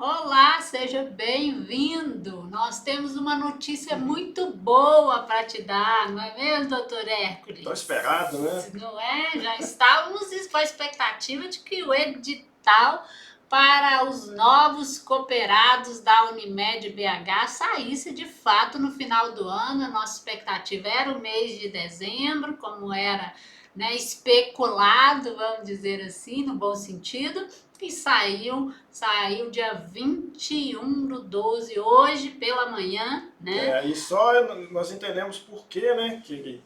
Olá, seja bem-vindo. Nós temos uma notícia muito boa para te dar, não é mesmo, doutor Hércules? Tão esperado, né? Não é? Já estávamos com a expectativa de que o edital para os novos cooperados da Unimed BH saísse de fato no final do ano. A nossa expectativa era o mês de dezembro, como era, né, especulado, vamos dizer assim, no bom sentido, e saiu dia 21/12, hoje pela manhã, né? E só nós entendemos por quê, né? Que ele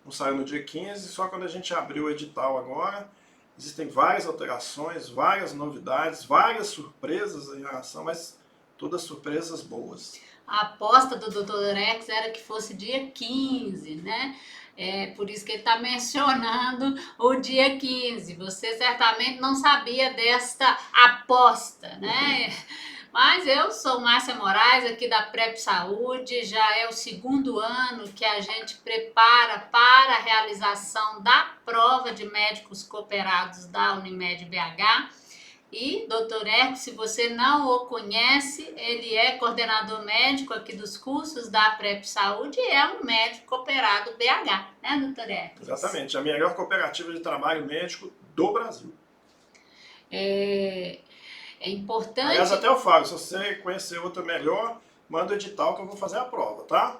não saiu no dia 15, só quando a gente abriu o edital agora. Existem várias alterações, várias novidades, várias surpresas em relação, mas todas surpresas boas. A aposta do Dr. Rex era que fosse dia 15, né? É por isso que ele está mencionando o dia 15. Você certamente não sabia desta aposta, né? Mas eu sou Márcia Moraes, aqui da Prep Saúde. Já é o segundo ano que a gente prepara para a realização da prova de médicos cooperados da Unimed BH. E, doutor Hércules, se você não o conhece, ele é coordenador médico aqui dos cursos da Prep Saúde e é um médico cooperado BH, né, doutor Hércules? Exatamente, a melhor cooperativa de trabalho médico do Brasil. É importante... Aliás, até eu falo, se você conhecer outra melhor, manda o edital que eu vou fazer a prova, tá?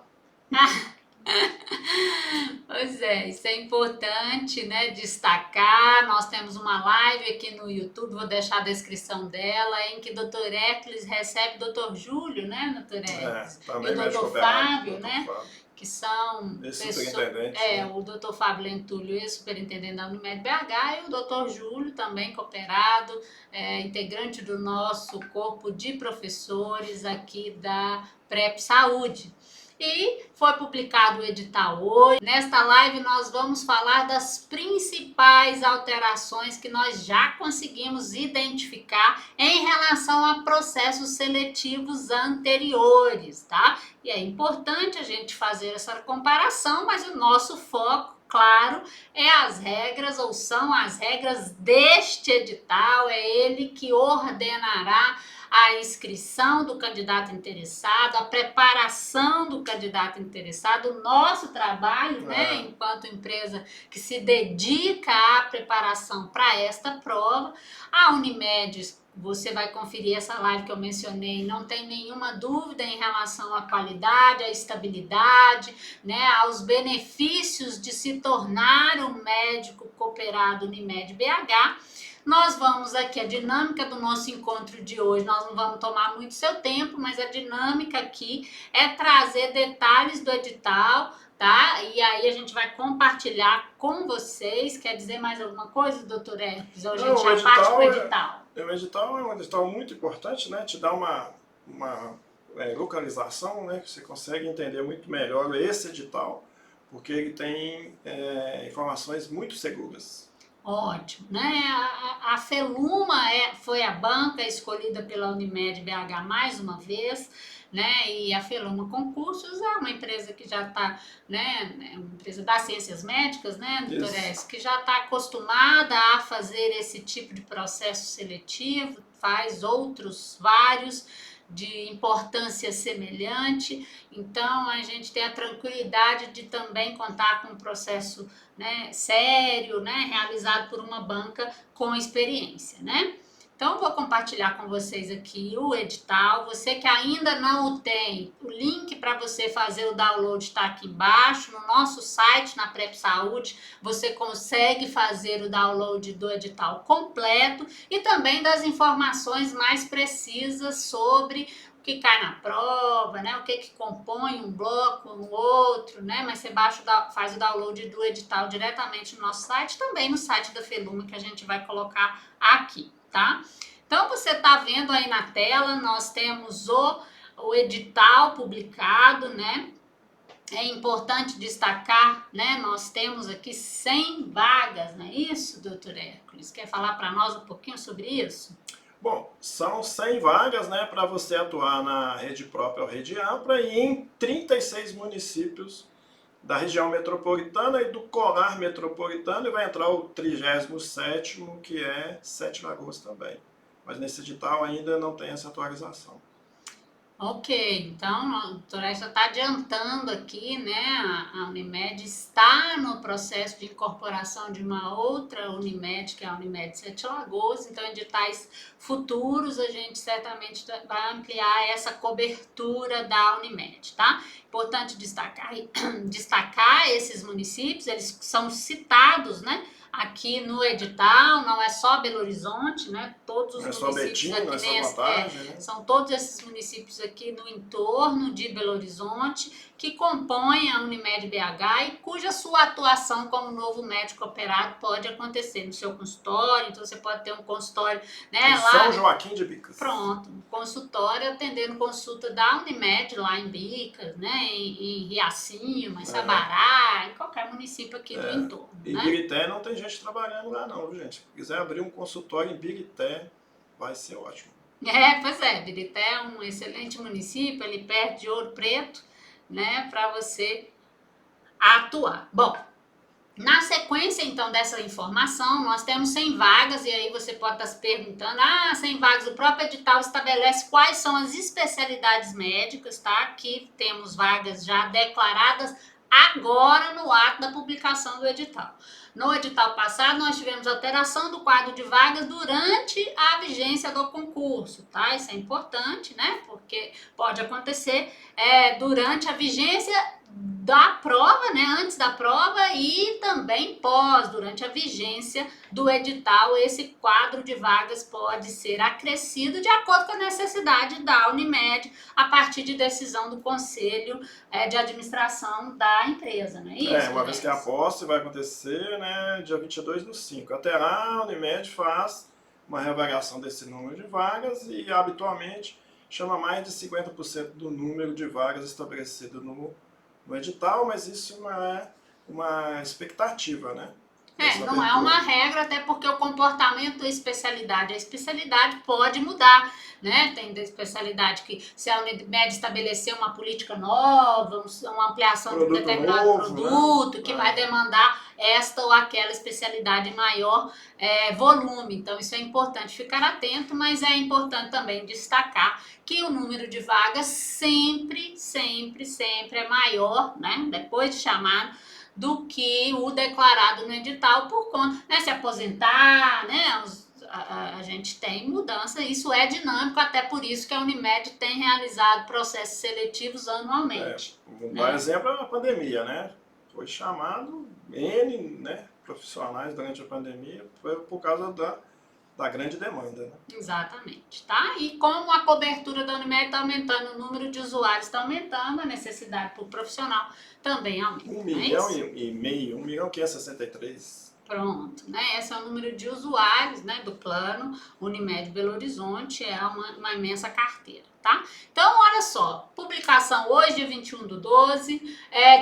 Pois é, isso é importante, né, destacar. Nós temos uma live aqui no YouTube, vou deixar a descrição dela, em que o Dr. Hércules recebe o Dr. Júlio, né, Dr. Hércules? Também E o médico Dr. cooperado, Fábio, Dr. né, Fábio. que são Superintendente, né? o Dr. Fábio Lentulio, ex-superintendente da Unimed BH, e o Dr. Júlio, também cooperado, integrante do nosso corpo de professores aqui da Prep Saúde. E foi publicado o edital hoje. Nesta live nós vamos falar das principais alterações que nós já conseguimos identificar em relação a processos seletivos anteriores, tá? E é importante a gente fazer essa comparação, mas o nosso foco, claro, é as regras, ou são as regras deste edital, é ele que ordenará a inscrição do candidato interessado, a preparação do candidato interessado, o nosso trabalho, né, enquanto empresa que se dedica à preparação para esta prova. A Unimed, você vai conferir essa live que eu mencionei, não tem nenhuma dúvida em relação à qualidade, à estabilidade, né, aos benefícios de se tornar um médico cooperado Unimed BH. Nós vamos aqui, a dinâmica do nosso encontro de hoje, nós não vamos tomar muito seu tempo, mas a dinâmica aqui é trazer detalhes do edital, tá? E aí a gente vai compartilhar com vocês. Quer dizer mais alguma coisa, doutor Hércules? Ou a gente já parte para o edital? O edital é um edital muito importante, né? Te dá uma localização, né? Que você consegue entender muito melhor esse edital, porque ele tem informações muito seguras. Ótimo, né? A Feluma foi a banca escolhida pela Unimed BH mais uma vez, né? E a Feluma Concursos é uma empresa que já está, né? É uma empresa das ciências médicas, né, doutor S, que já está acostumada a fazer esse tipo de processo seletivo, faz outros vários de importância semelhante. Então a gente tem a tranquilidade de também contar com um processo, né, sério, né, realizado por uma banca com experiência, né? Então vou compartilhar com vocês aqui o edital. Você que ainda não o tem, o link para você fazer o download está aqui embaixo. No nosso site, na Prep Saúde, você consegue fazer o download do edital completo e também das informações mais precisas sobre o que cai na prova, né? O que compõe um bloco, um outro, né? Mas você faz o download do edital diretamente no nosso site, também no site da Feluma, que a gente vai colocar aqui, tá? Então você tá vendo aí na tela, nós temos o edital publicado, né? É importante destacar, né? Nós temos aqui 100 vagas, não é isso, doutor Hércules? Quer falar para nós um pouquinho sobre isso? Bom, são 100 vagas, né, para você atuar na rede própria ou rede ampla e em 36 municípios da região metropolitana e do colar metropolitano, e vai entrar o 37º, que é 7 Lagoas também. mas nesse edital ainda não tem essa atualização. Ok, então a doutora já está adiantando aqui, né? A Unimed está no processo de incorporação de uma outra Unimed, que é a Unimed Sete Lagoas, então editais futuros a gente certamente vai ampliar essa cobertura da Unimed, tá? Importante destacar esses municípios, eles são citados, né? Aqui no edital, não é só Belo Horizonte, né? Todos os Não é municípios só Betim, não é só Contagem, né? são todos esses municípios aqui no entorno de Belo Horizonte que compõem a Unimed BH e cuja sua atuação como novo médico operado pode acontecer no seu consultório. Então você pode ter um consultório, né, Em São Joaquim de Bicas. Pronto, um consultório atendendo consulta da Unimed lá em Bicas, né, em Riacima, em Sabará, em qualquer município aqui do entorno. Em né? Birité não tem gente trabalhando lá não, gente. Se quiser abrir um consultório em Birité, vai ser ótimo. Pois é, Birité é um excelente município, ali perto de Ouro Preto, né, para você atuar. Bom, na sequência, então, dessa informação, nós temos 100 vagas, e aí você pode estar se perguntando, 100 vagas, o próprio edital estabelece quais são as especialidades médicas, tá? Aqui temos vagas já declaradas agora no ato da publicação do edital. No edital passado, nós tivemos alteração do quadro de vagas durante a vigência do concurso, tá? Isso é importante, né? Porque pode acontecer durante a vigência da prova, né, antes da prova e também pós, durante a vigência do edital, esse quadro de vagas pode ser acrescido de acordo com a necessidade da Unimed, a partir de decisão do Conselho de Administração da empresa, não é isso? Uma vez que a posse vai acontecer, né, dia 22/5. Até lá, a Unimed faz uma reavaliação desse número de vagas e, habitualmente, chama mais de 50% do número de vagas estabelecido no edital, mas isso não é uma expectativa, né? Não é uma regra, até porque o comportamento da especialidade, a especialidade pode mudar, né? Tem da especialidade que, se a Unimed estabelecer uma política nova, uma ampliação de um determinado produto, né? Que vai demandar esta ou aquela especialidade em maior volume. Então, isso é importante ficar atento, mas é importante também destacar que o número de vagas sempre é maior, né? Depois de chamado, do que o declarado no edital, por conta, né, se aposentar, né, a gente tem mudança, isso é dinâmico, até por isso que a Unimed tem realizado processos seletivos anualmente. Um bom exemplo é a pandemia, né? Foi chamado N, né, profissionais durante a pandemia, foi por causa da grande demanda. Né? Exatamente, tá? E como a cobertura da Unimed está aumentando, o número de usuários está aumentando, a necessidade por profissional também aumenta. 1,5 milhão, 1.563.000. Pronto, né? Esse é o número de usuários, né, do plano Unimed Belo Horizonte, é uma imensa carteira, tá? Então, olha só, publicação hoje, dia 21/12,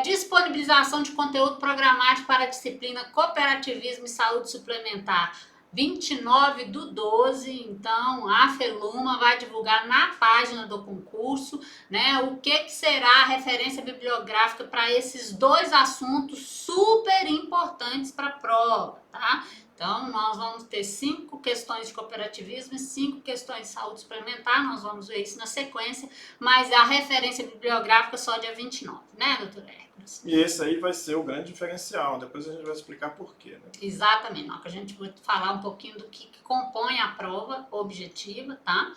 disponibilização de conteúdo programático para a disciplina Cooperativismo e Saúde Suplementar, 29/12, então a Feluma vai divulgar na página do concurso, né, o que será a referência bibliográfica para esses dois assuntos super importantes para a prova, tá? Então, nós vamos ter 5 questões de cooperativismo e 5 questões de saúde suplementar, nós vamos ver isso na sequência, mas a referência bibliográfica só dia 29, né, doutora Hércules? E esse aí vai ser o grande diferencial, depois a gente vai explicar por quê. Né? Exatamente, que a gente vai falar um pouquinho do que compõe a prova objetiva, tá?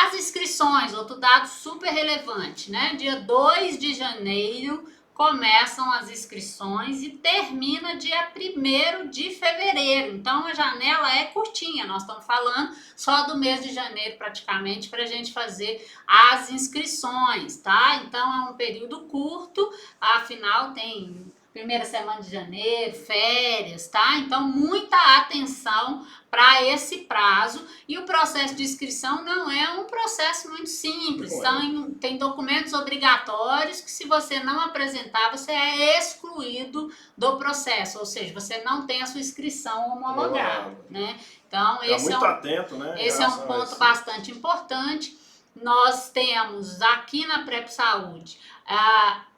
As inscrições, outro dado super relevante, né? Dia 2 de janeiro começam as inscrições e termina dia 1º de fevereiro. Então, a janela é curtinha. Nós estamos falando só do mês de janeiro, praticamente, para a gente fazer as inscrições, tá? Então, é um período curto. Afinal, tem primeira semana de janeiro, férias, tá? Então, muita atenção para esse prazo. E o processo de inscrição não é um processo muito simples. Tem documentos obrigatórios que, se você não apresentar, você é excluído do processo. Ou seja, você não tem a sua inscrição homologada, né? Então, esse atento, né, esse é um ponto bastante importante. Nós temos aqui na Prep Saúde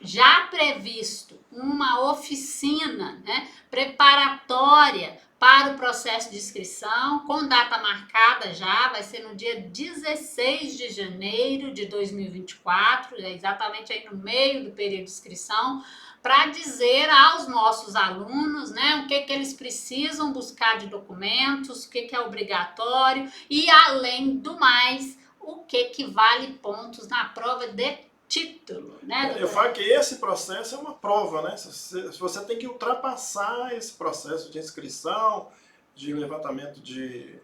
já previsto uma oficina, né, preparatória para o processo de inscrição, com data marcada já, vai ser no dia 16 de janeiro de 2024, exatamente aí no meio do período de inscrição, para dizer aos nossos alunos, né, o que eles precisam buscar de documentos, o que é obrigatório e, além do mais, o que vale pontos na prova de título, né, Eu falo que esse processo é uma prova, né? Você tem que ultrapassar esse processo de inscrição, de levantamento de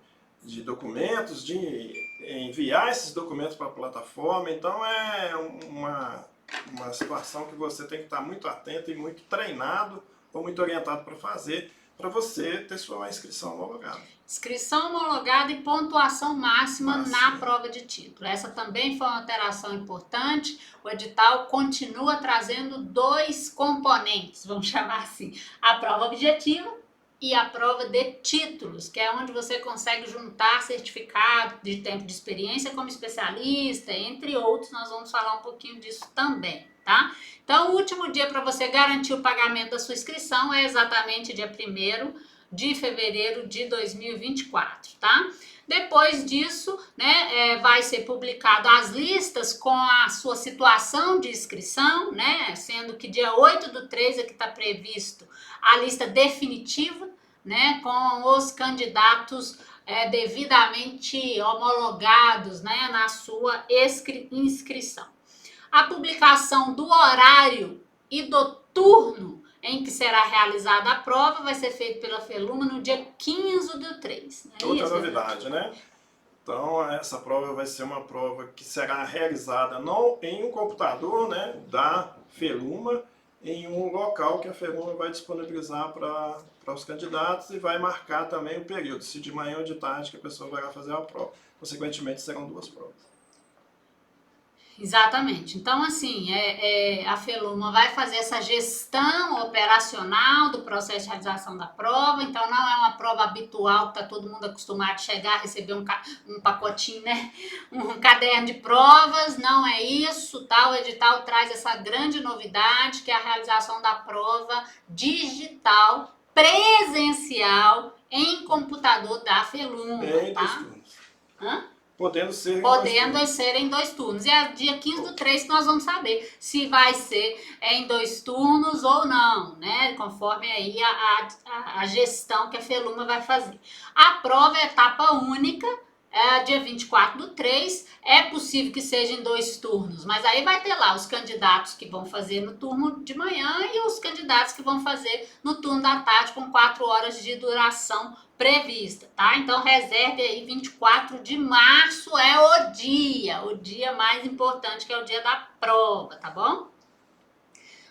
documentos, de enviar esses documentos para a plataforma. Então é uma situação que você tem que estar muito atento e muito treinado ou muito orientado para fazer, para você ter sua inscrição homologada. Inscrição homologada e pontuação máxima na prova de título. Essa também foi uma alteração importante. O edital continua trazendo 2 componentes, vamos chamar assim, a prova objetiva e a prova de títulos, que é onde você consegue juntar certificado de tempo de experiência como especialista, entre outros. Nós vamos falar um pouquinho disso também, tá? Então, o último dia para você garantir o pagamento da sua inscrição é exatamente dia 1º de fevereiro de 2024, tá? Depois disso, né, vai ser publicado as listas com a sua situação de inscrição, né, sendo que dia 8/3 é que está previsto a lista definitiva, né, com os candidatos devidamente homologados, né, na sua inscrição. A publicação do horário e do turno em que será realizada a prova vai ser feito pela Feluma no dia 15/3. Outra novidade, né? Então, essa prova vai ser uma prova que será realizada não em um computador, né, da Feluma, em um local que a Feluma vai disponibilizar para os candidatos e vai marcar também o período, se de manhã ou de tarde que a pessoa vai lá fazer a prova. Consequentemente, serão 2 provas. Exatamente. Então, assim, a Feluma vai fazer essa gestão operacional do processo de realização da prova. Então, não é uma prova habitual que está todo mundo acostumado a chegar, receber um pacotinho, né? Um caderno de provas. Não é isso, tá? O edital traz essa grande novidade, que é a realização da prova digital, presencial, em computador da Feluma, tá? Hã? Podendo ser em 2 turnos. E é dia 15/3 que nós vamos saber se vai ser em 2 turnos ou não, né? Conforme aí a gestão que a Feluma vai fazer. A prova é etapa única, dia 24/3. É possível que seja em 2 turnos, mas aí vai ter lá os candidatos que vão fazer no turno de manhã e os candidatos que vão fazer no turno da tarde, com 4 horas de duração prevista, tá? Então reserve aí, 24 de março é o dia mais importante, que é o dia da prova, tá bom?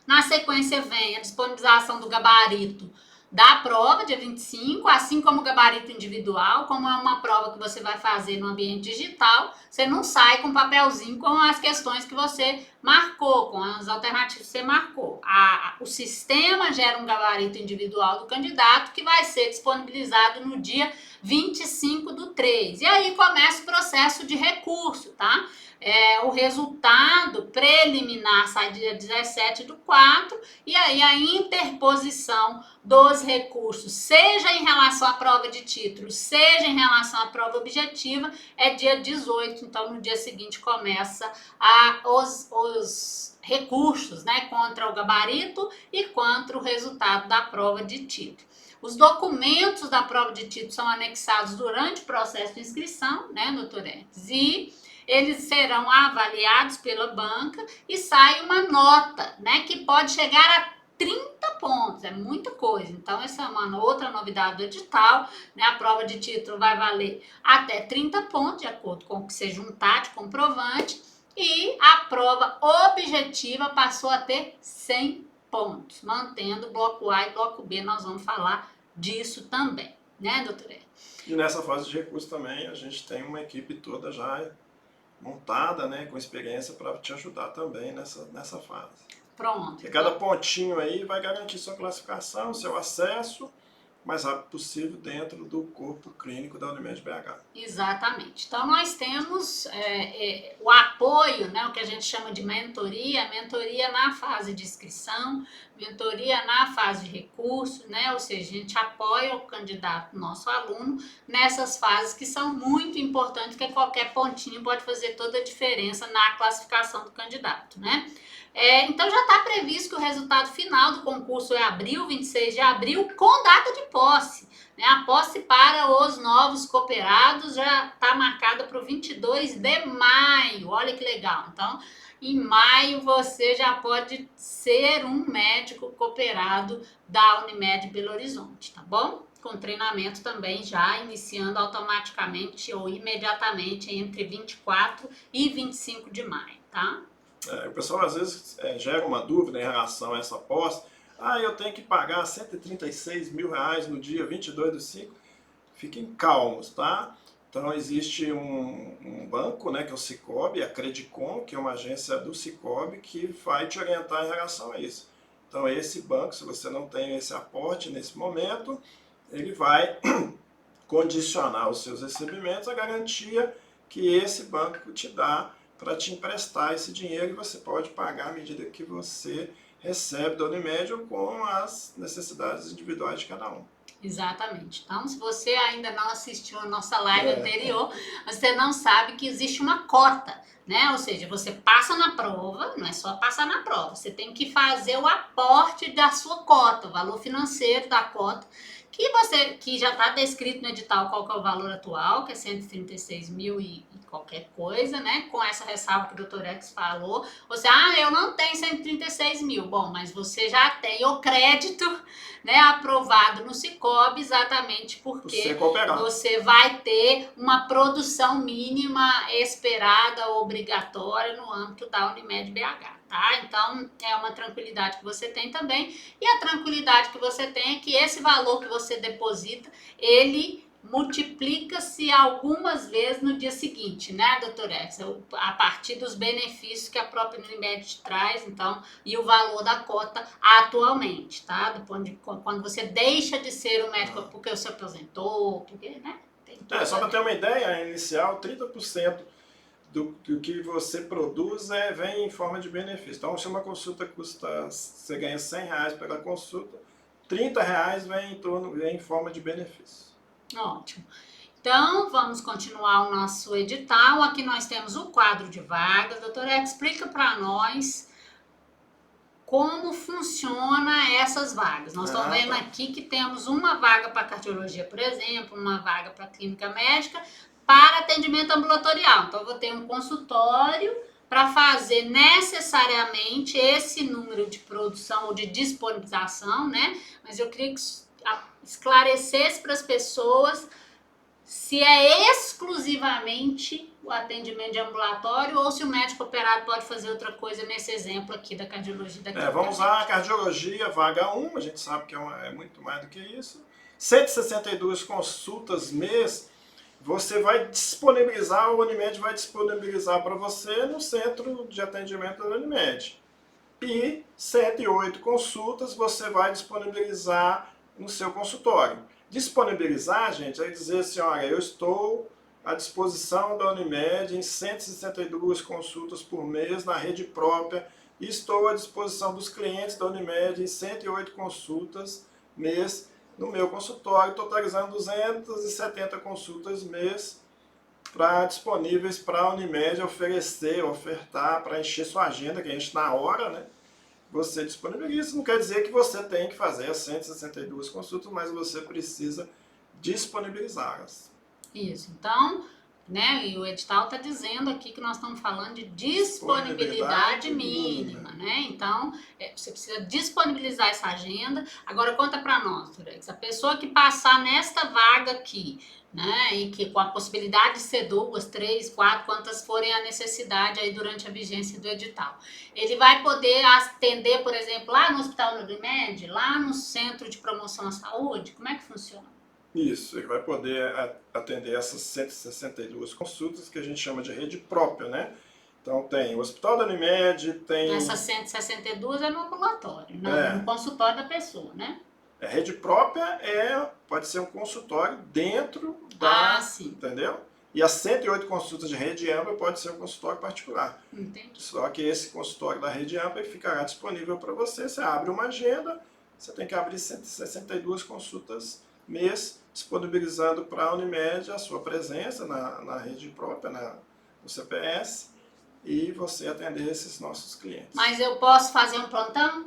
Na sequência vem a disponibilização do gabarito da prova, dia 25, assim como o gabarito individual. Como é uma prova que você vai fazer no ambiente digital, você não sai com um papelzinho com as questões que você marcou, com as alternativas que você marcou. O sistema gera um gabarito individual do candidato que vai ser disponibilizado no dia 25/3. E aí começa o processo de recurso, tá? O resultado preliminar sai dia 17/4, e aí a interposição dos recursos, seja em relação à prova de título, seja em relação à prova objetiva, é dia 18. Então, no dia seguinte começa os recursos, né, contra o gabarito e contra o resultado da prova de título. Os documentos da prova de título são anexados durante o processo de inscrição, né, doutor Edson? E eles serão avaliados pela banca e sai uma nota, né, que pode chegar a 30 pontos, é muita coisa. Então, essa é uma outra novidade do edital, né? A prova de título vai valer até 30 pontos, de acordo com o que você juntar de comprovante, e a prova objetiva passou a ter 100 pontos, mantendo bloco A e bloco B. Nós vamos falar disso também, né, doutora? E nessa fase de recurso também, a gente tem uma equipe toda já montada, né, com experiência para te ajudar também nessa fase. Pronto. E cada pontinho aí vai garantir sua classificação, seu acesso mais rápido possível dentro do corpo clínico da Unimed BH. Exatamente. Então, nós temos o apoio, né, o que a gente chama de mentoria na fase de inscrição, mentoria na fase de recurso, né, ou seja, a gente apoia o candidato, nosso aluno, nessas fases que são muito importantes, que qualquer pontinho pode fazer toda a diferença na classificação do candidato, né? Então já está previsto que o resultado final do concurso é abril, 26 de abril, com data de posse. Né? A posse para os novos cooperados já está marcada para o 22 de maio. Olha que legal. Então, em maio você já pode ser um médico cooperado da Unimed Belo Horizonte, tá bom? Com treinamento também já iniciando automaticamente ou imediatamente entre 24 e 25 de maio, tá? O pessoal às vezes gera uma dúvida em relação a essa posse. Eu tenho que pagar R$136 mil no dia 22/5. Fiquem calmos, tá? Então existe um banco, né, que é o Sicoob, a Credicom, que é uma agência do Sicoob, que vai te orientar em relação a isso. Então esse banco, se você não tem esse aporte nesse momento, ele vai condicionar os seus recebimentos à garantia que esse banco te dá para te emprestar esse dinheiro, e você pode pagar à medida que você recebe da Unimed ou com as necessidades individuais de cada um. Exatamente. Então, se você ainda não assistiu a nossa live anterior, você não sabe que existe uma cota, né? Ou seja, você passa na prova, não é só passar na prova, você tem que fazer o aporte da sua cota, o valor financeiro da cota, que já está descrito no edital qual que é o valor atual, que é 136 mil e qualquer coisa, né? Com essa ressalva que o Dr. X falou. Você, eu não tenho 136 mil. Bom, mas você já tem o crédito, né, aprovado no Sicoob, exatamente porque você vai ter uma produção mínima esperada, obrigatória no âmbito da Unimed BH. Tá? Então, é uma tranquilidade que você tem também. E a tranquilidade que você tem é que esse valor que você deposita, ele multiplica-se algumas vezes no dia seguinte, né, doutor X? A partir dos benefícios que a própria Unimed te traz, então, e o valor da cota atualmente, tá? Do ponto de quando você deixa de ser um médico porque você aposentou, porque, né? Só para ter uma ideia inicial, 30% do que você produz vem em forma de benefício. Então, se uma consulta custa, você ganha R$100 pela consulta, R$30 vem em forma de benefício. Ótimo. Então, vamos continuar o nosso edital. Aqui nós temos o quadro de vagas. Doutora, explica para nós como funciona essas vagas. Nós estamos vendo aqui que temos uma vaga para cardiologia, por exemplo, uma vaga para clínica médica, para atendimento ambulatorial. Então, eu vou ter um consultório para fazer necessariamente esse número de produção ou de disponibilização, né? Mas eu queria que esclarecesse para as pessoas se é exclusivamente o atendimento de ambulatório ou se o médico operado pode fazer outra coisa nesse exemplo aqui da cardiologia. Vamos usar a cardiologia, vaga 1, a gente sabe que é muito mais do que isso. 162 consultas mês, você vai disponibilizar, o Unimed vai disponibilizar para você no centro de atendimento da Unimed. E 108 consultas você vai disponibilizar no seu consultório. Disponibilizar, gente, é dizer assim, olha, eu estou à disposição da Unimed em 162 consultas por mês na rede própria e estou à disposição dos clientes da Unimed em 108 consultas mês no meu consultório, totalizando 270 consultas mês disponíveis para a Unimed ofertar, para encher sua agenda, que a gente na hora, né? Você disponibiliza. Isso não quer dizer que você tem que fazer as 162 consultas, mas você precisa disponibilizá-las. Isso. Então, né, e o edital está dizendo aqui que nós estamos falando de disponibilidade mínima, né? Então, você precisa disponibilizar essa agenda. Agora, conta para nós, Durex, a pessoa que passar nesta vaga aqui, né, e que com a possibilidade de ser 2, 3, 4, quantas forem a necessidade aí durante a vigência do edital. Ele vai poder atender, por exemplo, lá no Hospital Unimed, lá no Centro de Promoção à Saúde? Como é que funciona? Isso, ele vai poder atender essas 162 consultas que a gente chama de rede própria, né? Então tem o Hospital da Unimed, tem... Essas 162 é no ambulatório, no consultório da pessoa, né? A rede própria pode ser um consultório dentro da... sim. Entendeu? E as 108 consultas de rede ampla pode ser um consultório particular. Entendi. Só que esse consultório da rede ampla ficará disponível para você. Você abre uma agenda, você tem que abrir 162 consultas mês, disponibilizando para a Unimed a sua presença na rede própria, no CPS, e você atender esses nossos clientes. Mas eu posso fazer um plantão?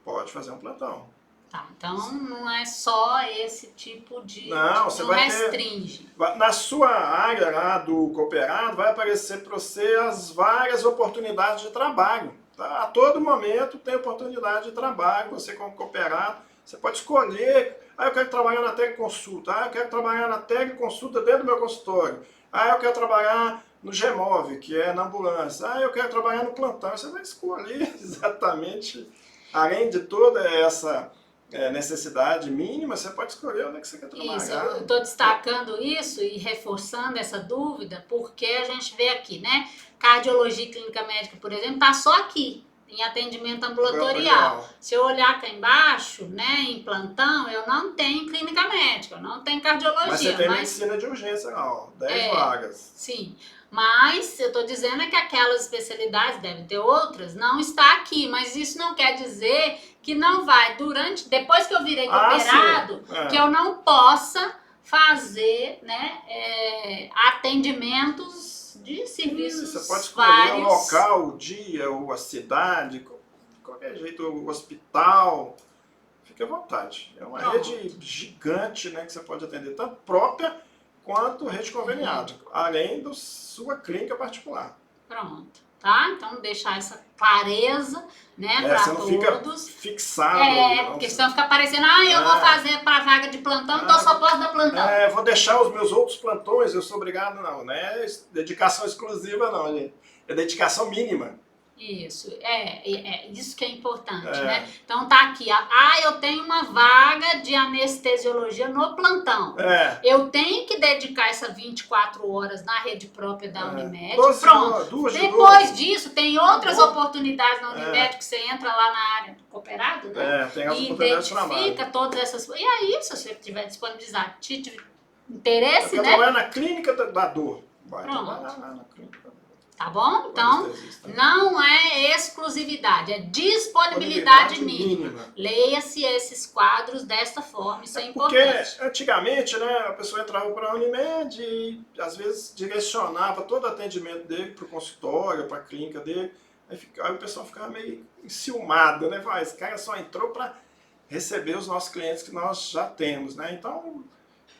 Pode fazer um plantão. Tá, então não é só esse tipo de... Não, você vai restringe. Na sua área lá do cooperado, vai aparecer para você as várias oportunidades de trabalho. Tá? A todo momento tem oportunidade de trabalho. Você como cooperado, você pode escolher. Eu quero trabalhar na teleconsulta. Eu quero trabalhar na teleconsulta dentro do meu consultório. Eu quero trabalhar no GMOV, que é na ambulância. Eu quero trabalhar no plantão. Você vai escolher exatamente, além de toda essa necessidade mínima, você pode escolher onde é que você quer trabalhar. Isso, eu estou destacando isso e reforçando essa dúvida, porque a gente vê aqui, né? Cardiologia e clínica médica, por exemplo, está só aqui, em atendimento ambulatorial. Se eu olhar cá embaixo, né, em plantão, eu não tenho clínica médica, eu não tenho cardiologia. Mas você tem medicina de urgência lá, ó, 10 vagas. Sim, mas eu estou dizendo que aquelas especialidades, devem ter outras, não está aqui, mas isso não quer dizer que não vai, depois que eu virei cooperado, que eu não possa fazer, né, atendimentos de serviços. Você pode escolher o local, o dia, ou a cidade, de qualquer jeito, o hospital. Fique à vontade. É uma rede gigante, né, que você pode atender, tanto própria quanto rede conveniada, além da sua clínica particular. Pronto. Tá? Então, deixar essa clareza, né, para todos. Você não fica fixado. Porque senão fica parecendo, eu vou fazer para vaga de plantão, então eu só posso dar plantão. Vou deixar os meus outros plantões, eu sou obrigado, não é dedicação exclusiva, não, gente. É dedicação mínima. Isso, isso que é importante, né? Então tá aqui, eu tenho uma vaga de anestesiologia no plantão. Eu tenho que dedicar essas 24 horas na rede própria da Unimed. Pronto. Depois disso, tem outras oportunidades na Unimed que você entra lá na área do cooperado, né? Tem as e oportunidades de trabalho. identifica todas essas... E aí, se você tiver disponibilizado, interesse, né? Trabalhar na clínica da dor. Vai trabalhar lá na clínica da dor. Tá bom? Então, não é exclusividade, é disponibilidade mínima. Leia-se esses quadros desta forma, isso é importante. Porque antigamente, né, a pessoa entrava para a Unimed e às vezes direcionava todo o atendimento dele para o consultório, para a clínica dele. Aí o pessoal ficava meio enciumado, né? Esse cara só entrou para receber os nossos clientes que nós já temos, né? Então,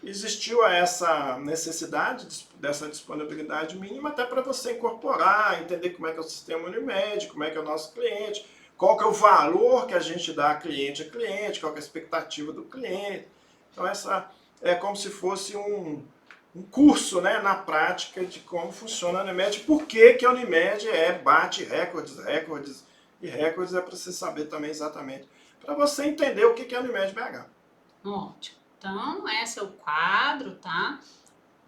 existiu essa necessidade dessa disponibilidade mínima até para você incorporar, entender como é que é o sistema Unimed, como é que é o nosso cliente, qual que é o valor que a gente dá cliente a cliente, qual que é a expectativa do cliente. Então essa é como se fosse um curso, né, na prática de como funciona a Unimed, por que a Unimed bate recordes e recordes é para você saber também exatamente, para você entender o que é a Unimed BH. Ótimo. Então, esse é o quadro, tá?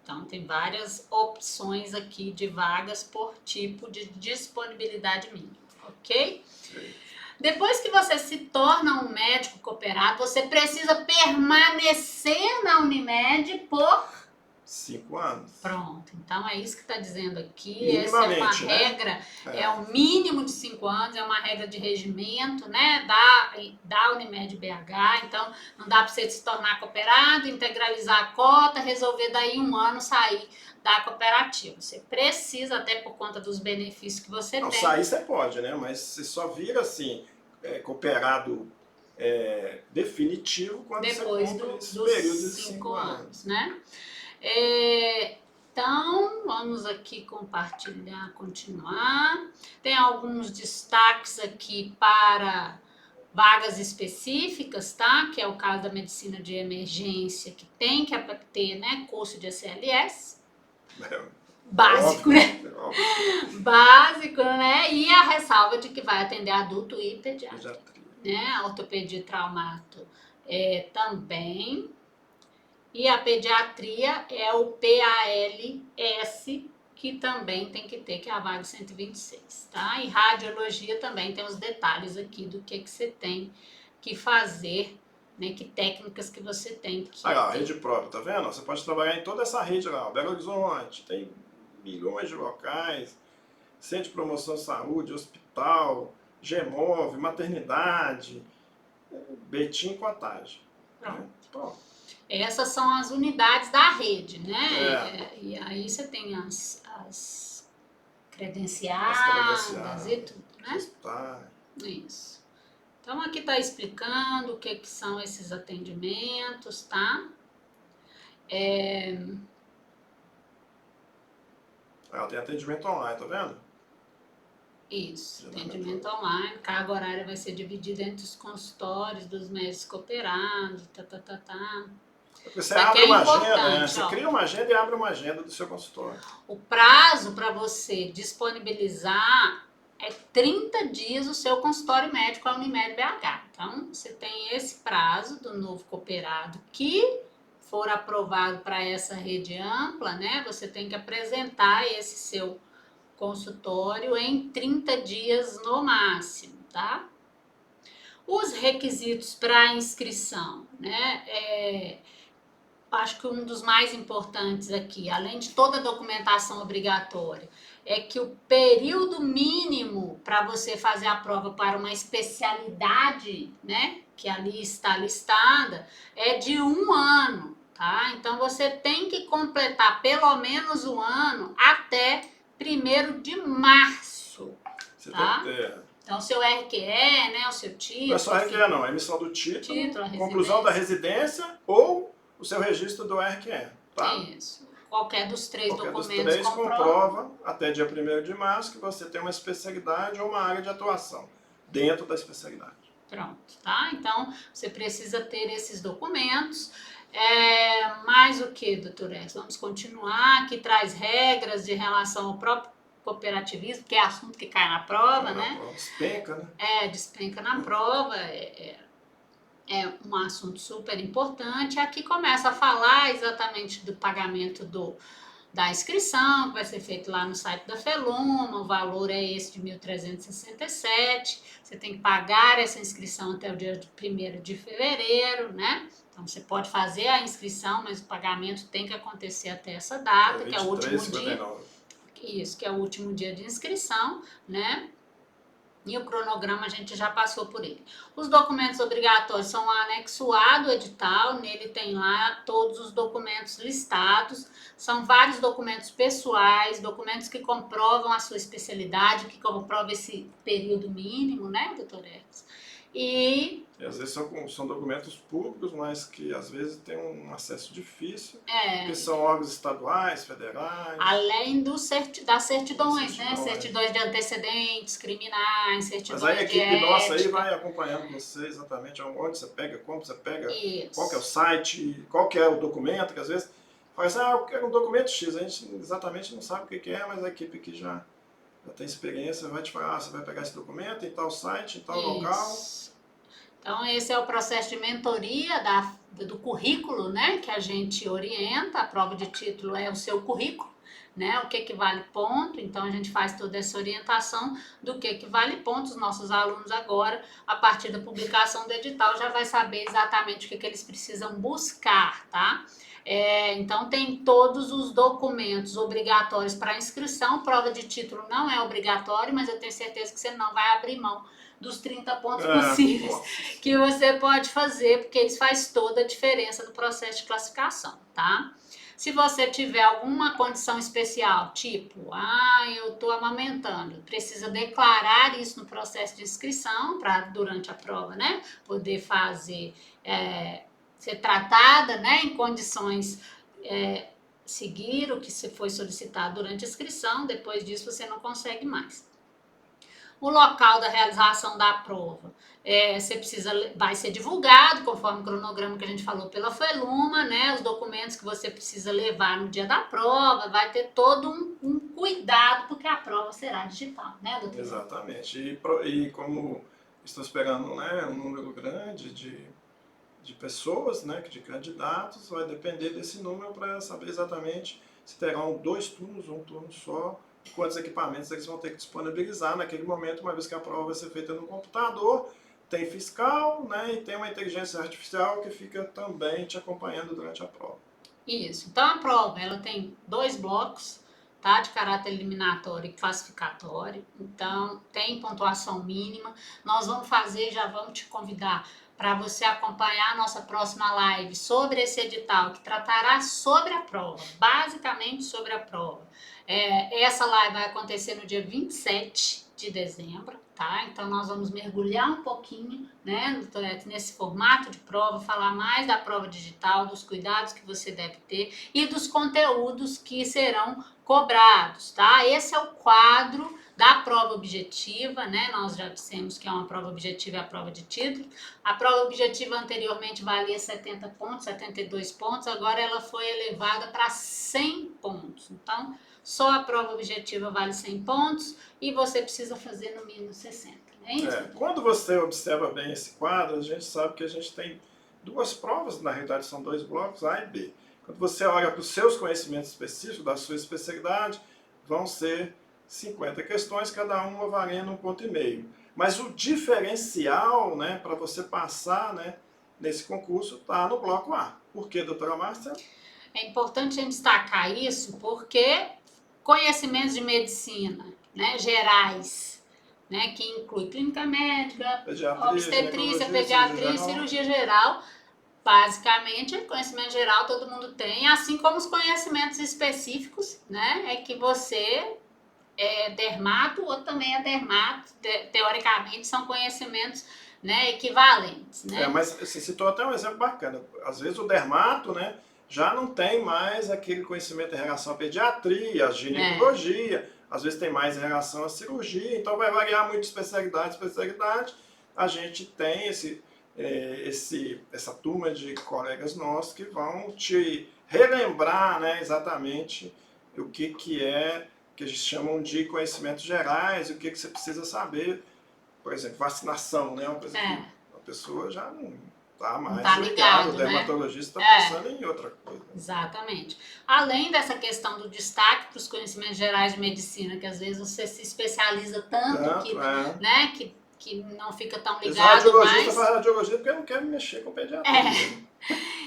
Então, tem várias opções aqui de vagas por tipo de disponibilidade mínima, ok? Sim. Depois que você se torna um médico cooperado, você precisa permanecer na Unimed por 5 anos. Pronto, então é isso que está dizendo aqui. Essa é uma regra, né? É um mínimo de 5 anos, é uma regra de regimento, né, da Unimed BH. Então, não dá para você se tornar cooperado, integralizar a cota, resolver daí 1 ano sair da cooperativa. Você precisa, até por conta dos benefícios que você tem. Sair você pode, né? Mas você só vira assim, cooperado definitivo quando depois você cumpre dos período de 5 anos, né? Então, vamos aqui compartilhar, continuar. Tem alguns destaques aqui para vagas específicas, tá? Que é o caso da medicina de emergência, que tem que ter, né, curso de ACLS. Básico, né? Básico, né? E a ressalva de que vai atender adulto e pediatra. Né? Ortopedia e traumato também. E a pediatria é o PALS, que também tem que ter, que é a vaga 126, tá? E radiologia também tem os detalhes aqui do que você tem que fazer né? Que técnicas que você tem que Aí, ó, rede própria, tá vendo? Você pode trabalhar em toda essa rede lá, ó, Belo Horizonte, tem milhões de locais, centro de promoção de saúde, hospital, GEMOV, maternidade, Betim Cottage. Pronto. Né? Pronto. Essas são as unidades da rede, né? É. E aí você tem as As credenciadas credenciadas, e tudo, né? hospitais. Isso. Então aqui está explicando o que são esses atendimentos, tá? Ela tem atendimento online, tá vendo? Isso, atendimento online, carga horária vai ser dividida entre os consultórios dos médicos cooperados, Porque você Isso aqui abre é uma agenda, né? importante, Você ó. cria uma agenda e abre uma agenda do seu consultório. O prazo para você disponibilizar é 30 dias o seu consultório médico, a Unimed BH. Então, você tem esse prazo do novo cooperado que for aprovado para essa rede ampla, né? Você tem que apresentar esse seu consultório em 30 dias no máximo, tá? Os requisitos para inscrição, né? Acho que um dos mais importantes aqui, além de toda a documentação obrigatória, é que o período mínimo para você fazer a prova para uma especialidade, né, que ali está listada, é de 1 ano, tá? Então você tem que completar pelo menos 1 ano até 1º de março, Você tá? tem que ter. Então, o seu RQE, né, o seu título. Não é só RQE, não. É emissão do título, a conclusão da residência ou o seu registro do RQE. Tá? Isso. Qualquer dos três Qualquer documentos dos três comprova até dia 1º de março que você tem uma especialidade ou uma área de atuação dentro da especialidade. Pronto, tá? Então, você precisa ter esses documentos. Mais o que, doutor X? Vamos continuar, que traz regras de relação ao próprio cooperativismo, que é assunto que cai na prova, né? Prova. Despenca, né? Despenca na prova, é um assunto super importante. Aqui começa a falar exatamente do pagamento da inscrição, que vai ser feito lá no site da Feluma, o valor é esse de 1.367, você tem que pagar essa inscrição até o dia 1º de fevereiro, né? Então, você pode fazer a inscrição, mas o pagamento tem que acontecer até essa data, que é o último dia. Isso, que é o último dia de inscrição, né? E o cronograma a gente já passou por ele. Os documentos obrigatórios são anexo A do edital, nele tem lá todos os documentos listados. São vários documentos pessoais, documentos que comprovam a sua especialidade, que comprovam esse período mínimo, né, doutor X? E às vezes são documentos públicos, mas que às vezes tem um acesso difícil, porque são órgãos estaduais, federais. Além das certidões, né? Certidões de antecedentes criminais, certidões de ética. Mas aí a equipe nossa aí vai acompanhando você exatamente onde você pega, como você pega, qual que é o site, qual que é o documento, que às vezes fala assim, eu quero um documento X, a gente exatamente não sabe o que é, mas a equipe que já tem experiência vai te falar, você vai pegar esse documento em tal site, em tal local. Então, esse é o processo de mentoria do currículo, né, que a gente orienta. A prova de título é o seu currículo, né, o que vale ponto. Então, a gente faz toda essa orientação do que vale ponto. Os nossos alunos agora, a partir da publicação do edital, já vai saber exatamente o que eles precisam buscar, tá? Então, tem todos os documentos obrigatórios para inscrição. Prova de título não é obrigatório, mas eu tenho certeza que você não vai abrir mão dos 30 pontos possíveis que você pode fazer, porque isso faz toda a diferença no processo de classificação, tá? Se você tiver alguma condição especial, tipo, eu estou amamentando, precisa declarar isso no processo de inscrição, para durante a prova, né, poder ser tratada, né, em condições seguir o que foi solicitado durante a inscrição. Depois disso você não consegue mais. O local da realização da prova, vai ser divulgado conforme o cronograma que a gente falou pela Feluma, né? Os documentos que você precisa levar no dia da prova, vai ter todo um cuidado, porque a prova será digital, né, doutor? Exatamente. E como estou esperando, né, um número grande de pessoas, né, de candidatos, vai depender desse número para saber exatamente se terão 2 turnos ou um turno só, quantos equipamentos eles vão ter que disponibilizar naquele momento, uma vez que a prova vai ser feita no computador, tem fiscal, né, e tem uma inteligência artificial que fica também te acompanhando durante a prova. Isso. Então a prova, ela tem 2 blocos, tá? De caráter eliminatório e classificatório. Então tem pontuação mínima. Nós vamos fazer, já vamos te convidar para você acompanhar a nossa próxima live sobre esse edital, que tratará sobre a prova, basicamente sobre a prova. Essa live vai acontecer no dia 27 de dezembro, tá? Então nós vamos mergulhar um pouquinho, né, nesse formato de prova, falar mais da prova digital, dos cuidados que você deve ter e dos conteúdos que serão cobrados, tá? Esse é o quadro da prova objetiva, né? Nós já dissemos que é uma prova objetiva e a prova de título. A prova objetiva anteriormente valia 70 pontos, 72 pontos, agora ela foi elevada para 100 pontos. Então, só a prova objetiva vale 100 pontos e você precisa fazer no mínimo 60. É isso? Quando você observa bem esse quadro, a gente sabe que a gente tem 2 provas, na realidade são 2 blocos, A e B. Quando você olha para os seus conhecimentos específicos, da sua especialidade, vão ser 50 questões, cada uma valendo 1,5 ponto. Mas o diferencial, né, para você passar, né, nesse concurso está no bloco A. Por quê, doutora Márcia? É importante a gente destacar isso porque conhecimentos de medicina, né, gerais, né, que inclui clínica médica, obstetrícia, pediatria, cirurgia geral, basicamente, conhecimento geral todo mundo tem, assim como os conhecimentos específicos, né, é que você é dermato ou também é dermato, teoricamente são conhecimentos, né, equivalentes, né? Mas você citou até um exemplo bacana. Às vezes o dermato, né, já não tem mais aquele conhecimento em relação à pediatria, à ginecologia, às vezes tem mais em relação à cirurgia, então vai variar muito de especialidade. A gente tem essa turma de colegas nossos que vão te relembrar, né, exatamente o que é que eles chamam de conhecimentos gerais, o que você precisa saber. Por exemplo, vacinação, né? Uma coisa que a pessoa já não está mais ligada, o dermatologista está pensando em outra coisa. Exatamente. Além dessa questão do destaque para os conhecimentos gerais de medicina, que às vezes você se especializa tanto que, né, que não fica tão ligado mais. O radiologista faz radiologia porque não quer mexer com pediatria.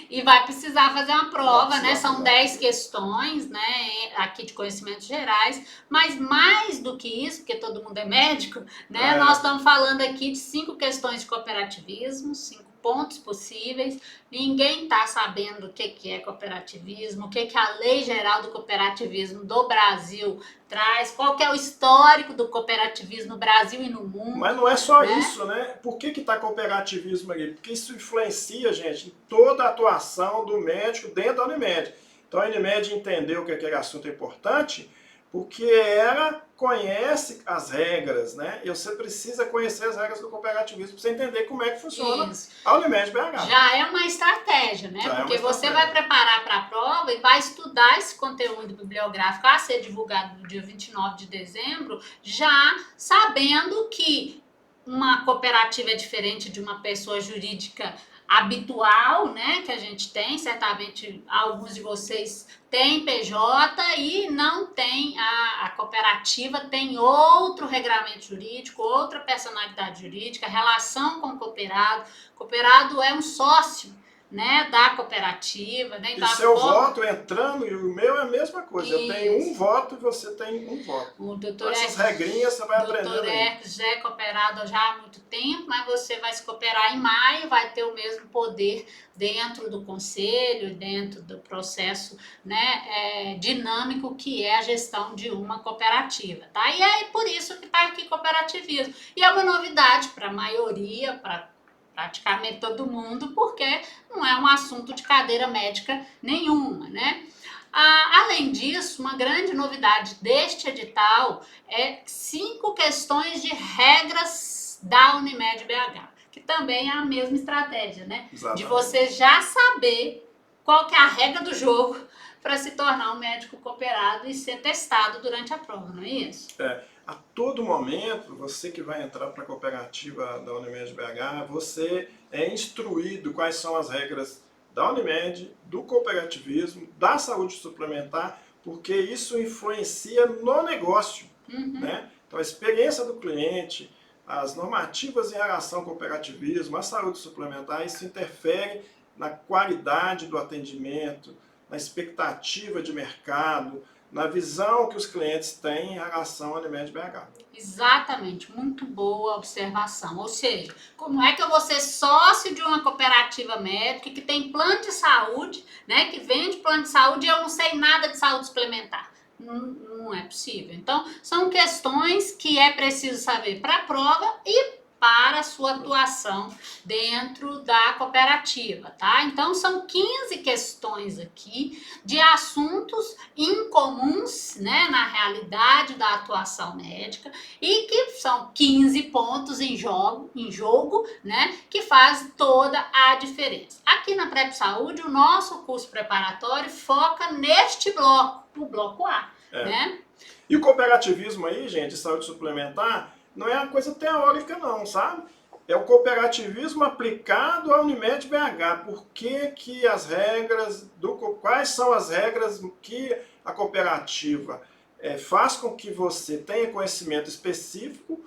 E vai precisar fazer uma prova, né? São 10 questões, né? Aqui de conhecimentos gerais. Mas mais do que isso, porque todo mundo é médico, né? Nós estamos falando aqui de 5 questões de cooperativismo, 5 pontos possíveis. Ninguém está sabendo o que é cooperativismo, o que a Lei Geral do Cooperativismo do Brasil traz, qual que é o histórico do cooperativismo no Brasil e no mundo. Mas não é só isso, né? Por que está cooperativismo ali? Porque isso influencia, gente, em toda a atuação do médico dentro da Unimed. Então a Unimed entendeu que aquele assunto é importante porque ela conhece as regras, né? E você precisa conhecer as regras do cooperativismo para você entender como é que funciona a Unimed BH. Já é uma estratégia, né? Porque você vai preparar para a prova e vai estudar esse conteúdo bibliográfico a ser divulgado no dia 29 de dezembro, já sabendo que uma cooperativa é diferente de uma pessoa jurídica habitual, né, que a gente tem, certamente alguns de vocês têm PJ e não tem, a cooperativa tem outro regramento jurídico, outra personalidade jurídica, relação com o cooperado é um sócio, né, da cooperativa, né? E seu voto entrando e o meu é a mesma coisa. Eu tenho um voto e você tem um voto. O doutor essas regrinhas você vai aprendendo. O doutor Hercules já é cooperado já há muito tempo, mas você vai se cooperar em maio, vai ter o mesmo poder dentro do conselho, dentro do processo, né, dinâmico que é a gestão de uma cooperativa, tá? E é por isso que está aqui cooperativismo. E é uma novidade para a maioria, para praticamente todo mundo, porque não é um assunto de cadeira médica nenhuma, né? Além disso, uma grande novidade deste edital é 5 questões de regras da Unimed BH, que também é a mesma estratégia, né? Exatamente. De você já saber qual que é a regra do jogo para se tornar um médico cooperado e ser testado durante a prova, não é isso? A todo momento, você que vai entrar para a cooperativa da Unimed BH, você é instruído quais são as regras da Unimed, do cooperativismo, da saúde suplementar, porque isso influencia no negócio, né? Então a experiência do cliente, as normativas em relação ao cooperativismo, à saúde suplementar, isso interfere na qualidade do atendimento, na expectativa de mercado, na visão que os clientes têm em relação ao Unimed BH. Exatamente, muito boa observação. Ou seja, como é que eu vou ser sócio de uma cooperativa médica que tem plano de saúde, né, que vende plano de saúde e eu não sei nada de saúde suplementar? Não é possível. Então, são questões que é preciso saber para a prova e para a sua atuação dentro da cooperativa, tá? Então, são 15 questões aqui de assuntos incomuns, né, na realidade da atuação médica e que são 15 pontos em jogo, né, que faz toda a diferença. Aqui na Prep Saúde, o nosso curso preparatório foca neste bloco, o bloco A, né? E o cooperativismo aí, gente, de saúde suplementar, não é uma coisa teórica não, sabe? É o cooperativismo aplicado à Unimed BH. Por que as regras, quais são as regras que a cooperativa faz com que você tenha conhecimento específico,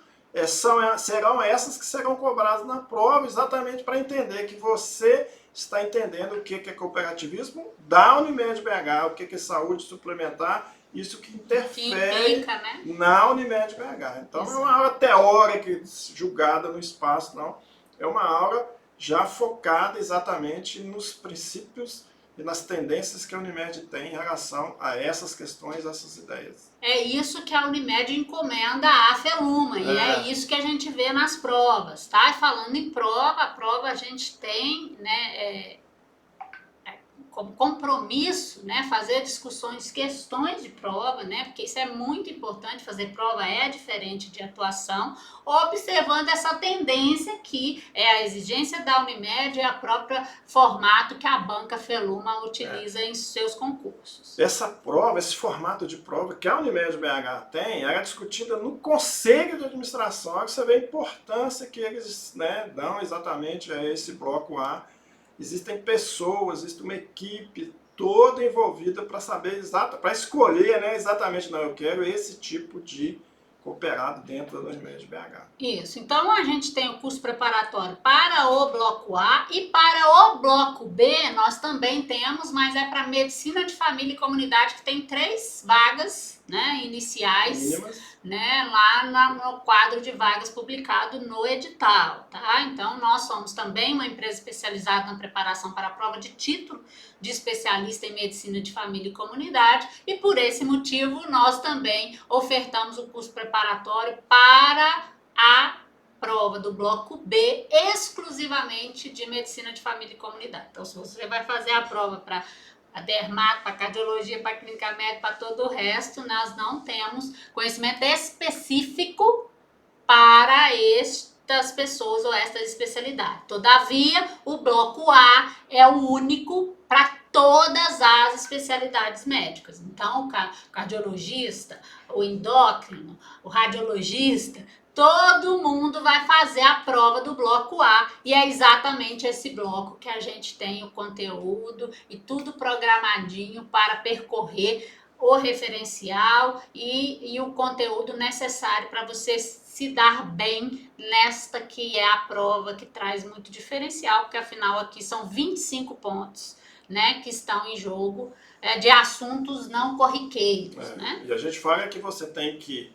serão essas que serão cobradas na prova, exatamente para entender que você está entendendo o que é cooperativismo da Unimed BH, o que é saúde suplementar, isso que interfere implica, né, na Unimed BH. Então, Exato. Não é uma aula teórica julgada no espaço, não. É uma aula já focada exatamente nos princípios e nas tendências que a Unimed tem em relação a essas questões, essas ideias. É isso que a Unimed encomenda à Feluma, e é isso que a gente vê nas provas, tá? E falando em prova, a prova a gente tem, né, como compromisso, né, fazer discussões, questões de prova, né, porque isso é muito importante, fazer prova é diferente de atuação, observando essa tendência que é a exigência da Unimed e a própria formato que a banca Feluma utiliza em seus concursos. Essa prova, esse formato de prova que a Unimed BH tem, era discutida no Conselho de Administração, que você vê a importância que eles, né, dão exatamente a esse bloco A. Existem pessoas, existe uma equipe toda envolvida para saber para escolher, né, exatamente, não, eu quero esse tipo de cooperado dentro da Unimed BH. Isso, então a gente tem o curso preparatório para o bloco A e para o bloco B nós também temos, mas é para medicina de família e comunidade, que tem 3 vagas, né, iniciais, né, lá no quadro de vagas publicado no edital, tá? Então nós somos também uma empresa especializada na preparação para a prova de título de especialista em medicina de família e comunidade, e por esse motivo nós também ofertamos o curso preparatório para a prova do bloco B exclusivamente de medicina de família e comunidade. Então, se você vai fazer a prova para a dermato, para cardiologia, para clínica médica, para todo o resto, nós não temos conhecimento específico para estas pessoas ou estas especialidades. Todavia, o bloco A é o único para todas as especialidades médicas. Então, o cardiologista, o endócrino, o radiologista, todo mundo vai fazer a prova do bloco A, e é exatamente esse bloco que a gente tem o conteúdo e tudo programadinho para percorrer o referencial e o conteúdo necessário para você se dar bem nesta que é a prova que traz muito diferencial, porque afinal aqui são 25 pontos, né, que estão em jogo, de assuntos não corriqueiros, né? E a gente fala que você tem que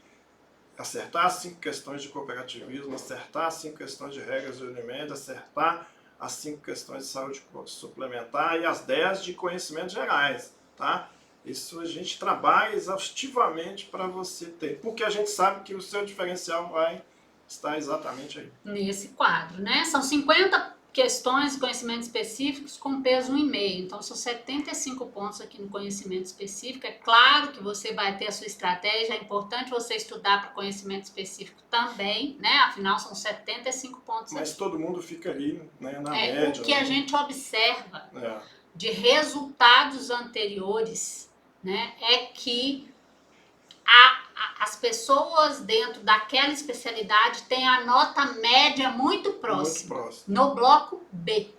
acertar as 5 questões de cooperativismo, acertar as 5 questões de regras do Unimed, acertar as 5 questões de saúde suplementar e as 10 de conhecimentos gerais, tá? Isso a gente trabalha exaustivamente para você ter, porque a gente sabe que o seu diferencial vai estar exatamente aí. Nesse quadro, né? São 50 questões de conhecimentos específicos com peso 1,5. Então, são 75 pontos aqui no conhecimento específico. É claro que você vai ter a sua estratégia, é importante você estudar para conhecimento específico também, né? Afinal, são 75 pontos. Mas aqui. todo mundo fica ali, né, na média. O que a gente observa de resultados anteriores, né, é que as pessoas dentro daquela especialidade têm a nota média muito próxima. No bloco B.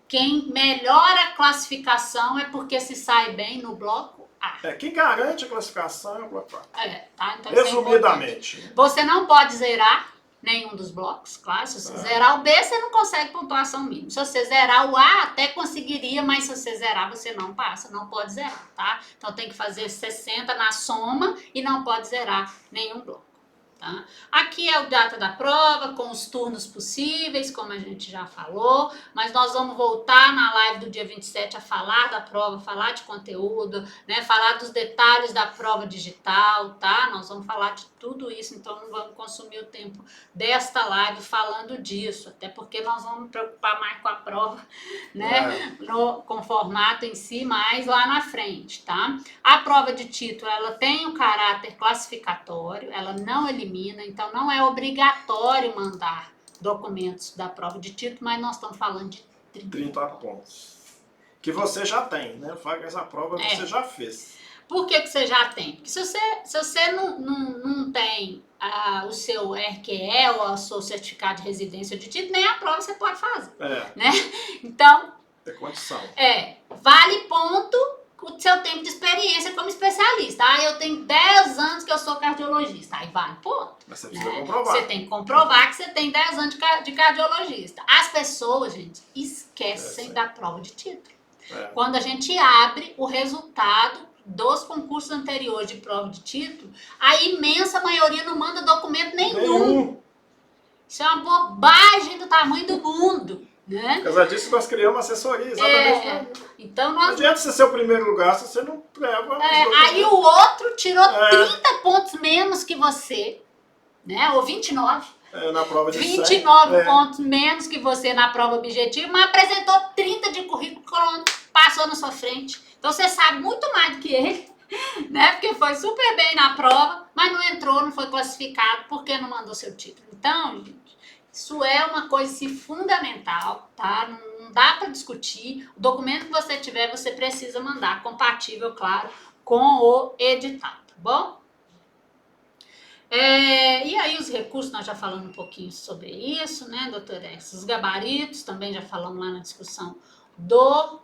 Quem melhora a classificação é porque se sai bem no bloco A. Quem garante a classificação é o bloco A. Tá? Então, resumidamente. Você não pode zerar, nenhum dos blocos, claro. Se você zerar o B, você não consegue pontuação mínima. Se você zerar o A, até conseguiria, mas se você zerar, você não passa, não pode zerar, tá? Então tem que fazer 60 na soma e não pode zerar nenhum bloco. Tá? Aqui é o data da prova, com os turnos possíveis, como a gente já falou, mas nós vamos voltar na live do dia 27 a falar da prova, falar de conteúdo, né? Falar dos detalhes da prova digital, tá? Nós vamos falar de tudo isso, então não vamos consumir o tempo desta live falando disso, até porque nós vamos nos preocupar mais com a prova, né? Com o formato em si, mais lá na frente, tá? A prova de título, ela tem um caráter classificatório, ela não elimina, então não é obrigatório mandar documentos da prova de título, mas nós estamos falando de 30 pontos. Que você já tem, né? Essa prova você já fez. Por que você já tem? Porque se você não tem o seu RQE ou o seu certificado de residência de título, nem a prova você pode fazer. Né? Então, é condição. Vale ponto o seu tempo de experiência como especialista. Eu tenho 10 anos que eu sou cardiologista. Aí vale ponto. Mas você precisa comprovar. Você tem que comprovar que você tem 10 anos de cardiologista. As pessoas, gente, esquecem da prova de título. Quando a gente abre o resultado dos concursos anteriores de prova de título, a imensa maioria não manda documento nenhum. Isso é uma bobagem do tamanho do mundo. Né? Por causa disso, nós criamos uma assessoria, exatamente. Então não adianta você ser o primeiro lugar se você não leva. Aí o outro tirou 30 pontos menos que você, né? Ou 29. Na prova de 29 pontos menos que você na prova objetiva, mas apresentou 30 de currículo, passou na sua frente. Então você sabe muito mais do que ele, né? Porque foi super bem na prova, mas não entrou, não foi classificado, porque não mandou seu título. Então, isso é uma coisa assim, fundamental, tá? Não dá para discutir. O documento que você tiver, você precisa mandar, compatível, claro, com o edital, tá bom? E aí os recursos, nós já falamos um pouquinho sobre isso, né, doutor X? Os gabaritos, também já falamos lá na discussão do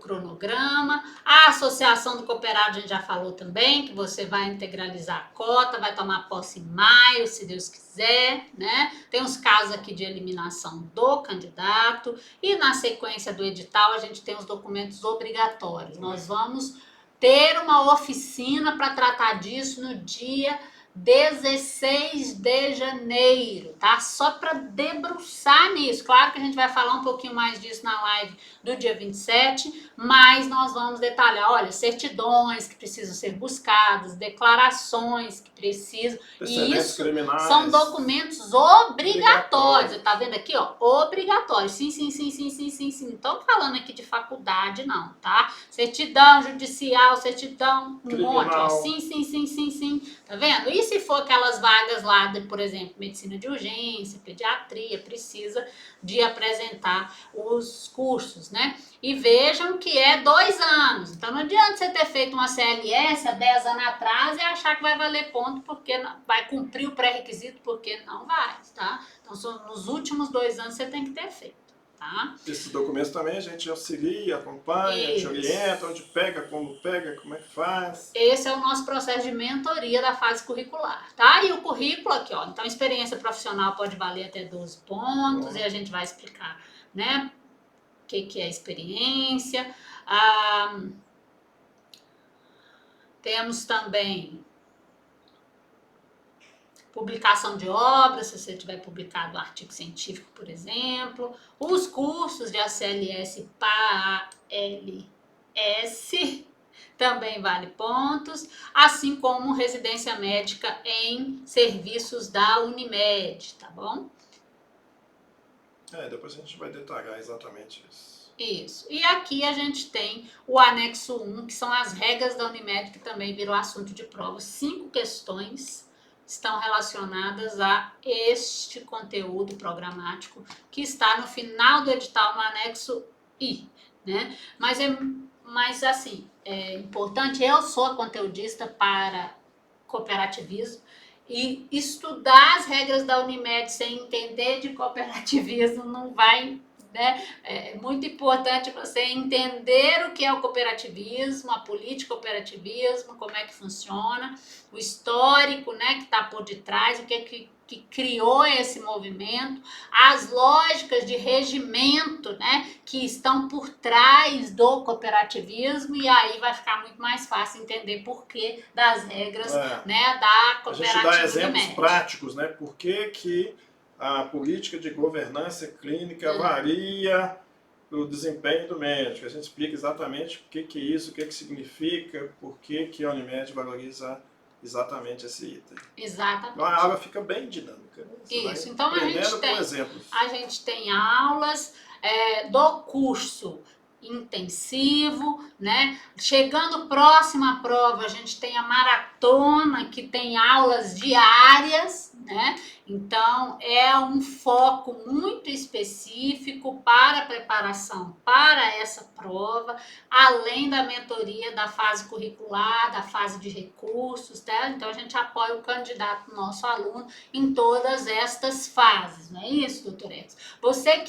cronograma. A associação do cooperado a gente já falou também, que você vai integralizar a cota, vai tomar posse em maio, se Deus quiser, né? Tem uns casos aqui de eliminação do candidato e na sequência do edital a gente tem os documentos obrigatórios. Nós vamos ter uma oficina para tratar disso no dia 16 de janeiro, tá? Só para debruçar nisso. Claro que a gente vai falar um pouquinho mais disso na live do dia 27, mas nós vamos detalhar, olha, certidões que precisam ser buscadas, declarações que precisam, e isso são documentos obrigatórios. Tá vendo aqui, ó? Obrigatórios. Sim. Não estamos falando aqui de faculdade, não, tá? Certidão judicial, certidão, um monte, ó. Sim. Tá vendo? E se for aquelas vagas lá de, por exemplo, medicina de urgência, pediatria, precisa de apresentar os cursos, né? E vejam que é 2 anos. Então não adianta você ter feito uma CLS há 10 anos atrás e achar que vai valer ponto, porque não, vai cumprir o pré-requisito, porque não vai, tá? Então nos últimos 2 anos você tem que ter feito. Tá? Esses documentos também a gente auxilia, acompanha, a gente orienta, onde pega, como é que faz. Esse é o nosso processo de mentoria da fase curricular, tá? E o currículo aqui, ó, então experiência profissional pode valer até 12 pontos, e a gente vai explicar, né, o que é experiência. Temos também publicação de obras, se você tiver publicado um artigo científico, por exemplo. Os cursos de ACLS para ALS também vale pontos, assim como residência médica em serviços da Unimed, tá bom? Depois a gente vai detalhar exatamente isso. Isso. E aqui a gente tem o anexo 1, que são as regras da Unimed, que também virou assunto de prova. 5 questões estão relacionadas a este conteúdo programático que está no final do edital, no anexo I, né? Mas assim, é importante, eu sou conteudista para cooperativismo, e estudar as regras da Unimed sem entender de cooperativismo não vai, né? É muito importante você entender o que é o cooperativismo, a política cooperativismo, como é que funciona, o histórico, né, que está por detrás, o que que criou esse movimento, as lógicas de regimento, né, que estão por trás do cooperativismo, e aí vai ficar muito mais fácil entender por que das regras, né, da cooperativa. A gente dá exemplos práticos, né, por que a política de governança clínica varia o desempenho do médico. A gente explica exatamente o que é isso, o que significa, por que a Unimed valoriza exatamente esse item. Exatamente. Então a aula fica bem dinâmica. Né? Isso, então a gente tem aulas do curso intensivo, né? Chegando próximo à prova, a gente tem a maratona, que tem aulas diárias, né? Então, é um foco muito específico para a preparação para essa prova, além da mentoria da fase curricular, da fase de recursos, tá? Então, a gente apoia o candidato, nosso aluno, em todas estas fases, não é isso, doutor Edson? Você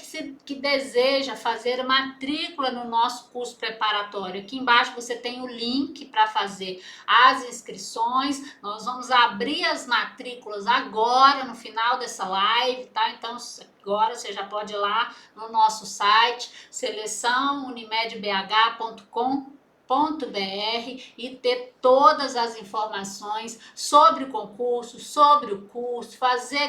que deseja fazer matrícula no nosso curso preparatório, aqui embaixo você tem o link para fazer as inscrições. Nós vamos abrir as matrículas agora, no final dessa live, tá? Então, agora você já pode ir lá no nosso site, seleçãounimedbh.com.br, e ter todas as informações sobre o concurso, sobre o curso,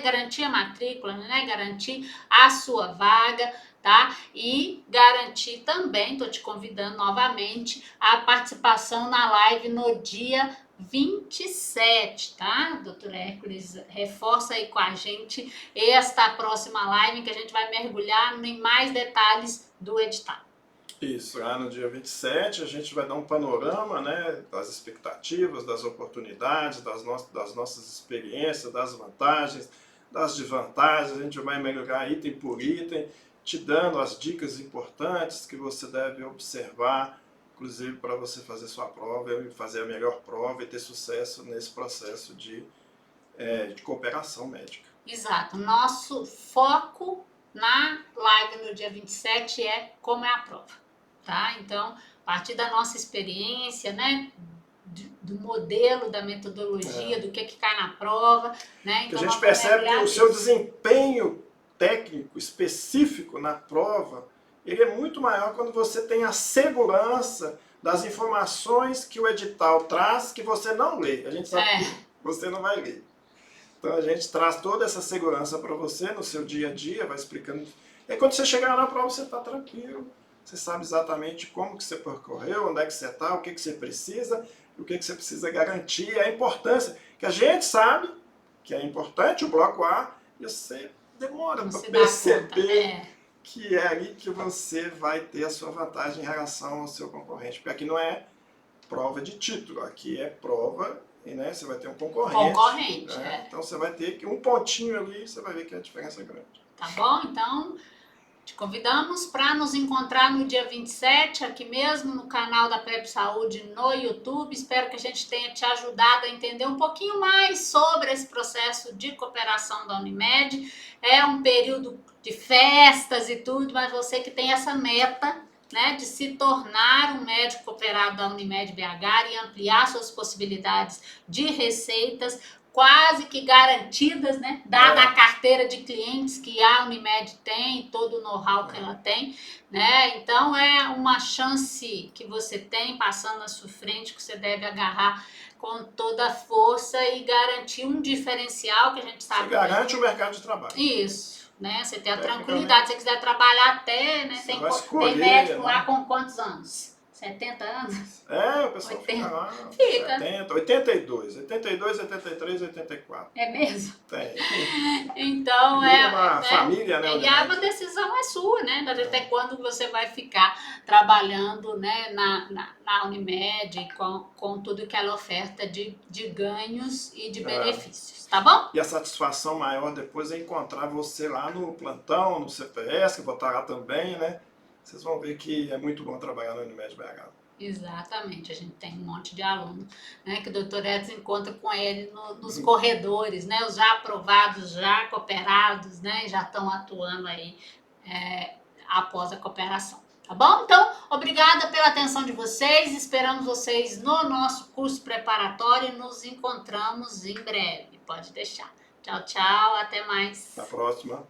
garantir a matrícula, né? Garantir a sua vaga, tá? E garantir também, estou te convidando novamente, a participação na live no dia 27, tá? Doutor Hércules, reforça aí com a gente esta próxima live, em que a gente vai mergulhar em mais detalhes do edital. Isso, lá no dia 27 a gente vai dar um panorama, né, das expectativas, das oportunidades, das nossas experiências, das vantagens, das desvantagens. A gente vai melhorar item por item, te dando as dicas importantes que você deve observar, inclusive para você fazer sua prova e fazer a melhor prova e ter sucesso nesse processo de cooperação médica. Exato. Nosso foco na live no dia 27 é como é a prova, tá? Então, a partir da nossa experiência, né, do modelo, da metodologia, do que cai na prova, né? Então, a gente percebe que o seu desempenho técnico específico na prova, ele é muito maior quando você tem a segurança das informações que o edital traz, que você não lê. A gente sabe que você não vai ler. Então a gente traz toda essa segurança para você no seu dia a dia, vai explicando. E aí, quando você chegar na prova, você está tranquilo. Você sabe exatamente como que você percorreu, onde é que você está, o que você precisa, o que você precisa garantir, a importância. Que a gente sabe que é importante o bloco A, e você demora para perceber que é ali que você vai ter a sua vantagem em relação ao seu concorrente. Porque aqui não é prova de título, aqui é prova, e né, você vai ter um concorrente. Né? Então você vai ter um pontinho ali, você vai ver que a diferença é grande. Tá bom? Então, te convidamos para nos encontrar no dia 27, aqui mesmo no canal da PrEP Saúde no YouTube. Espero que a gente tenha te ajudado a entender um pouquinho mais sobre esse processo de cooperação da Unimed. É um período de festas e tudo, mas você que tem essa meta, né, de se tornar um médico cooperado da Unimed BH e ampliar suas possibilidades de receitas, quase que garantidas, né? Dada a carteira de clientes que a Unimed tem, todo o know-how que ela tem, né? Então é uma chance que você tem passando à sua frente, que você deve agarrar com toda a força e garantir um diferencial que a gente sabe. Você garante o mercado de trabalho. Isso, né? Você tem a tranquilidade, se você quiser trabalhar até, né? Tem médico lá com quantos anos? 70 anos? O pessoal 80. Fica lá. 70, 82, 83, 84. É mesmo? Tem. Então, uma família, né? E a decisão é sua, né? Até quando você vai ficar trabalhando, né, na Unimed, com tudo que ela oferta de ganhos e de benefícios, tá bom? E a satisfação maior depois é encontrar você lá no plantão, no CPS, que vou estar lá também, né? Vocês vão ver que é muito bom trabalhar no Unimed BH. Exatamente, a gente tem um monte de aluno, né, que o Dr. Edson encontra com ele nos corredores, né, os já aprovados, já cooperados, né, já estão atuando aí após a cooperação. Tá bom? Então, obrigada pela atenção de vocês, esperamos vocês no nosso curso preparatório e nos encontramos em breve, pode deixar. Tchau, tchau, até mais. Na próxima.